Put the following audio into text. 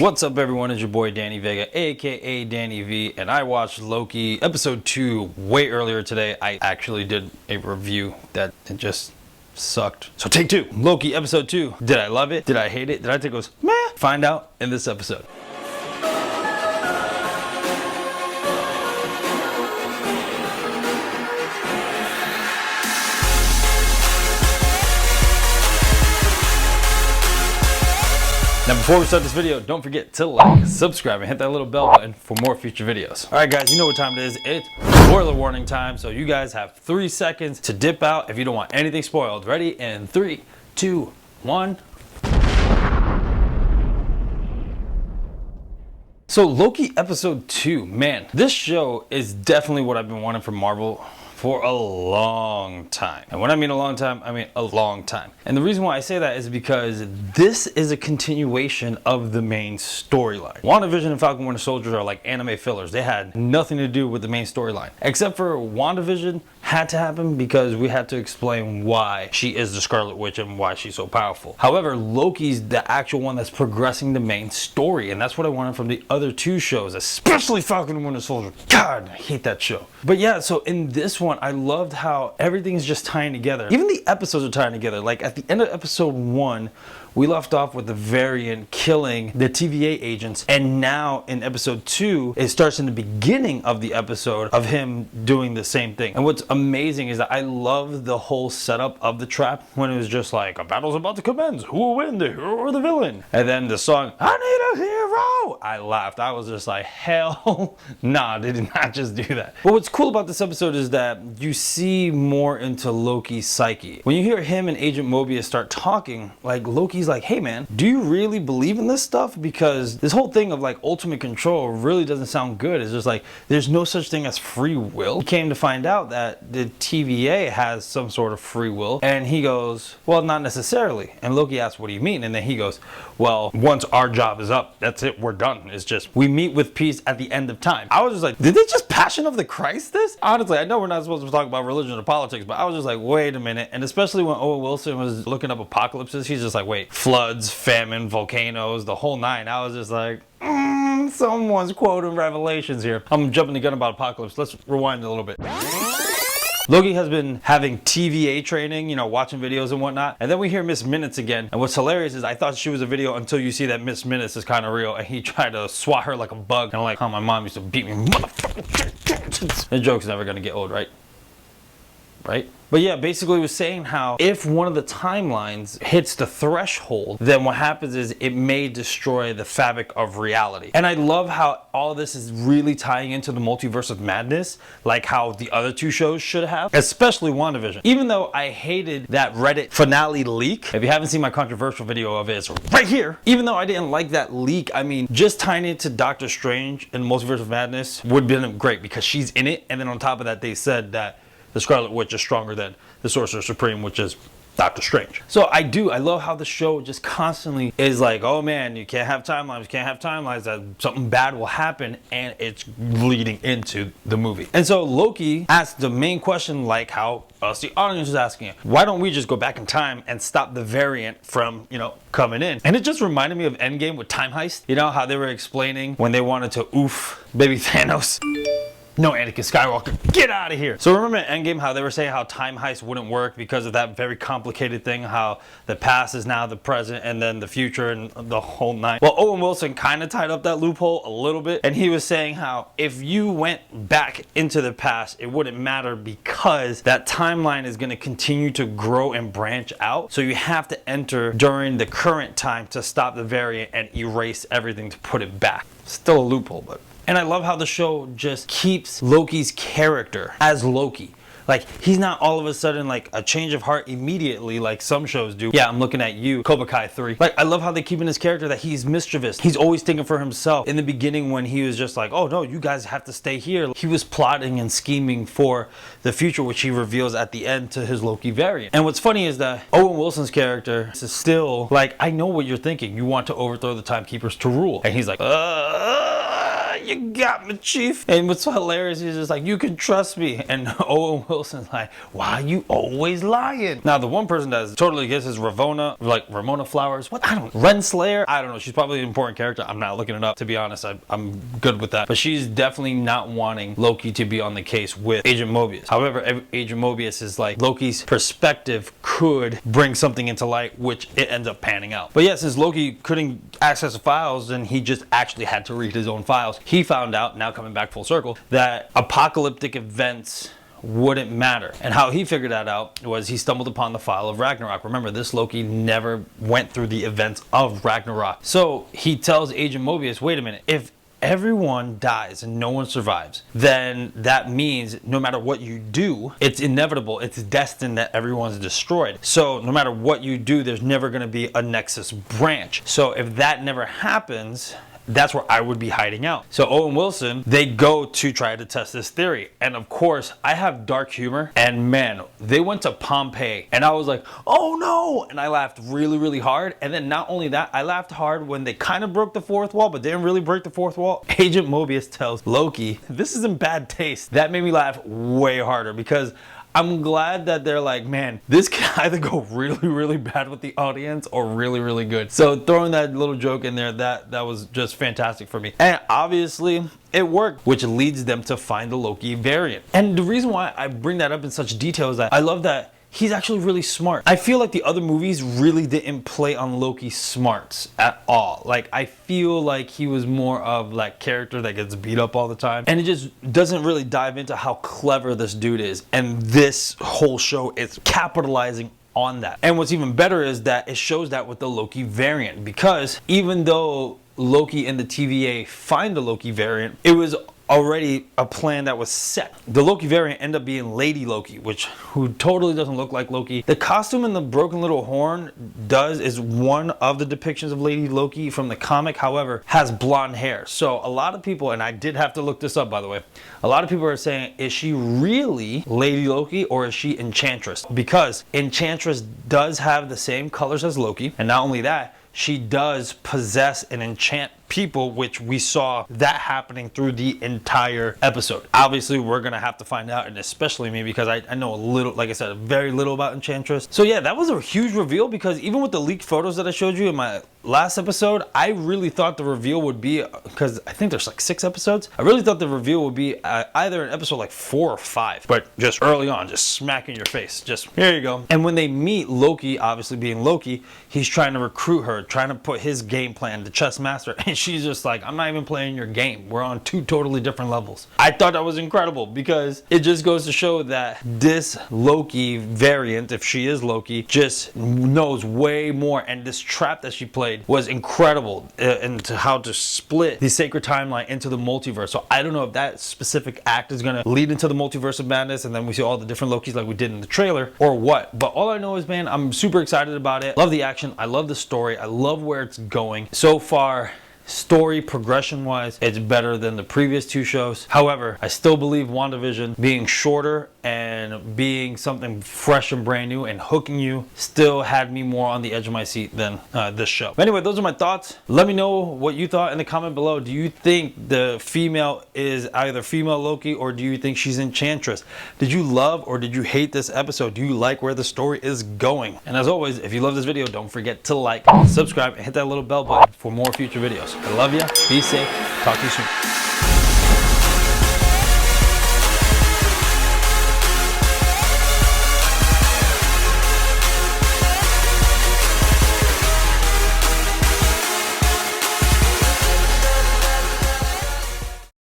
What's up, everyone? It's your boy Danny Vega, aka Danny V, and I watched Loki episode 2 way earlier today. I actually did a review that it just sucked. So take 2, Loki episode 2. Did I love it? Did I hate it? Did I think it was meh? Find out in this episode. Now before we start this video, don't forget to like, subscribe, and hit that little bell button for more future videos. Alright guys, you know what time it is. It's spoiler warning time, so you guys have 3 seconds to dip out if you don't want anything spoiled. Ready? In 3, 2, 1. So Loki episode 2, man, this show is definitely what I've been wanting from Marvel for a long time. And when I mean a long time, I mean a long time. And the reason why I say that is because this is a continuation of the main storyline. WandaVision and Falcon Winter Soldier are like anime fillers. They had nothing to do with the main storyline. Except for WandaVision had to happen because we had to explain why she is the Scarlet Witch and why she's so powerful. However, Loki's the actual one that's progressing the main story. And that's what I wanted from the other 2 shows, especially Falcon and Winter Soldier. God, I hate that show. But yeah, so in this one, I loved how everything's just tying together. Even the episodes are tying together. Like at the end of episode 1, we left off with the Variant killing the TVA agents, and now in episode 2, it starts in the beginning of the episode of him doing the same thing. And what's amazing is that I love the whole setup of the trap when it was just like, a battle's about to commence, who will win, the hero or the villain? And then the song, I need a hero! I laughed. I was just like, hell nah, they did not just do that. But what's cool about this episode is that you see more into Loki's psyche. When you hear him and Agent Mobius start talking, like Loki's like, hey man, do you really believe in this stuff? Because this whole thing of like ultimate control really doesn't sound good. It's just like, there's no such thing as free will. He came to find out that the TVA has some sort of free will, and he goes, well, not necessarily. And Loki asks, what do you mean? And then he goes, well, once our job is up, that's it, we're done. It's just, we meet with peace at the end of time. I was just like, did they just Passion of the Christ this? Honestly, I know we're not supposed to talk about religion or politics, but I was just like, wait a minute. And especially when Owen Wilson was looking up apocalypses, he's just like, wait, floods, famine, volcanoes, the whole 9. I was just like, someone's quoting Revelations here. I'm jumping the gun about apocalypse. Let's rewind a little bit. Loki has been having TVA training, you know, watching videos and whatnot. And then we hear Miss Minutes again. And what's hilarious is I thought she was a video until you see that Miss Minutes is kind of real. And he tried to swat her like a bug. And I'm like, oh, my mom used to beat me. Motherfucker. The joke's never going to get old, right? Right? But yeah, basically it was saying how if one of the timelines hits the threshold, then what happens is it may destroy the fabric of reality. And I love how all this is really tying into the Multiverse of Madness, like how the other 2 shows should have, especially WandaVision. Even though I hated that Reddit finale leak, if you haven't seen my controversial video of it, it's right here. Even though I didn't like that leak, I mean, just tying it to Doctor Strange and Multiverse of Madness would have been great because she's in it. And then on top of that, they said that the Scarlet Witch is stronger than the Sorcerer Supreme, which is Doctor Strange. So I love how the show just constantly is like, oh man, you can't have timelines, that something bad will happen, and it's leading into the movie. And so Loki asked the main question, like how us, the audience, is asking it. Why don't we just go back in time and stop the Variant from, you know, coming in? And it just reminded me of Endgame with Time Heist. You know how they were explaining when they wanted to oof baby Thanos? No, Anakin Skywalker, get out of here. So remember in Endgame how they were saying how Time Heist wouldn't work because of that very complicated thing, how the past is now the present and then the future and the whole 9. Well, Owen Wilson kind of tied up that loophole a little bit, and he was saying how if you went back into the past, it wouldn't matter because that timeline is going to continue to grow and branch out. So you have to enter during the current time to stop the Variant and erase everything to put it back. Still a loophole, but... And I love how the show just keeps Loki's character as Loki. Like, he's not all of a sudden like a change of heart immediately like some shows do. Yeah, I'm looking at you, Cobra Kai 3. Like, I love how they keep in his character that he's mischievous. He's always thinking for himself. In the beginning when he was just like, oh no, you guys have to stay here, he was plotting and scheming for the future, which he reveals at the end to his Loki variant. And what's funny is that Owen Wilson's character is still like, I know what you're thinking. You want to overthrow the Timekeepers to rule. And he's like, you got me, Chief. And what's so hilarious is just like, you can trust me. And Owen Wilson's like, why are you always lying? Now, the one person that totally gets is Ramona, like Ramona Flowers. What? I don't know. Renslayer? I don't know. She's probably an important character. I'm not looking it up, to be honest. I'm good with that. But she's definitely not wanting Loki to be on the case with Agent Mobius. However, Agent Mobius is like, Loki's perspective could bring something into light, which it ends up panning out. But yeah, since Loki couldn't access the files, and he just actually had to read his own files, he found out, now coming back full circle, that apocalyptic events wouldn't matter. And how he figured that out was he stumbled upon the file of Ragnarok. Remember, this Loki never went through the events of Ragnarok. So he tells Agent Mobius, wait a minute, if everyone dies and no one survives, then that means no matter what you do, it's inevitable, it's destined that everyone's destroyed. So no matter what you do, there's never going to be a Nexus branch. So if that never happens, that's where I would be hiding out. So Owen Wilson, they go to try to test this theory. And of course, I have dark humor. And man, they went to Pompeii. And I was like, oh no! And I laughed really, really hard. And then not only that, I laughed hard when they kind of broke the fourth wall, but didn't really break the fourth wall. Agent Mobius tells Loki, this is in bad taste. That made me laugh way harder, because I'm glad that they're like, man, this can either go really, really bad with the audience or really, really good. So throwing that little joke in there, that was just fantastic for me. And obviously, it worked, which leads them to find the Loki variant. And the reason why I bring that up in such detail is that I love that he's actually really smart. I feel like the other movies really didn't play on Loki's smarts at all. Like, I feel like he was more of like character that gets beat up all the time. And it just doesn't really dive into how clever this dude is. And this whole show is capitalizing on that. And what's even better is that it shows that with the Loki variant. Because even though Loki and the TVA find the Loki variant, it was already a plan that was set. The Loki variant ended up being Lady Loki, who totally doesn't look like Loki. The costume in the Broken Little Horn is one of the depictions of Lady Loki from the comic, however, has blonde hair. So a lot of people, and I did have to look this up by the way, a lot of people are saying, is she really Lady Loki or is she Enchantress? Because Enchantress does have the same colors as Loki, and not only that, she does possess and enchant people, which we saw that happening through the entire episode. Obviously, we're gonna have to find out, and especially me, because I know a little, like I said, very little about Enchantress. So yeah, that was a huge reveal, because even with the leaked photos that I showed you in my last episode, I really thought the reveal would be, because I think there's like 6 episodes, I really thought the reveal would be either in episode like 4 or 5, but just early on, just smack in your face, just here you go. And when they meet Loki, obviously being Loki, he's trying to recruit her, trying to put his game plan, the chess master, and she's just like, I'm not even playing your game. We're on 2 totally different levels. I thought that was incredible, because it just goes to show that this Loki variant, if she is Loki, just knows way more, and this trap that she played was incredible into how to split the sacred timeline into the multiverse. So I don't know if that specific act is going to lead into the Multiverse of Madness, and then we see all the different Lokis like we did in the trailer, or what. But all I know is, man, I'm super excited about it. Love the action. I love the story. I love where it's going. So far, story progression wise, it's better than the previous 2 shows. However, I still believe WandaVision being shorter and being something fresh and brand new and hooking you still had me more on the edge of my seat than this show. But anyway, those are my thoughts. Let me know what you thought in the comment below. Do you think the female is either female Loki, or do you think she's Enchantress? Did you love or did you hate this episode? Do you like where the story is going? And as always, if you love this video, don't forget to like, subscribe, and hit that little bell button for more future videos. I love you. Be safe. Talk to you soon.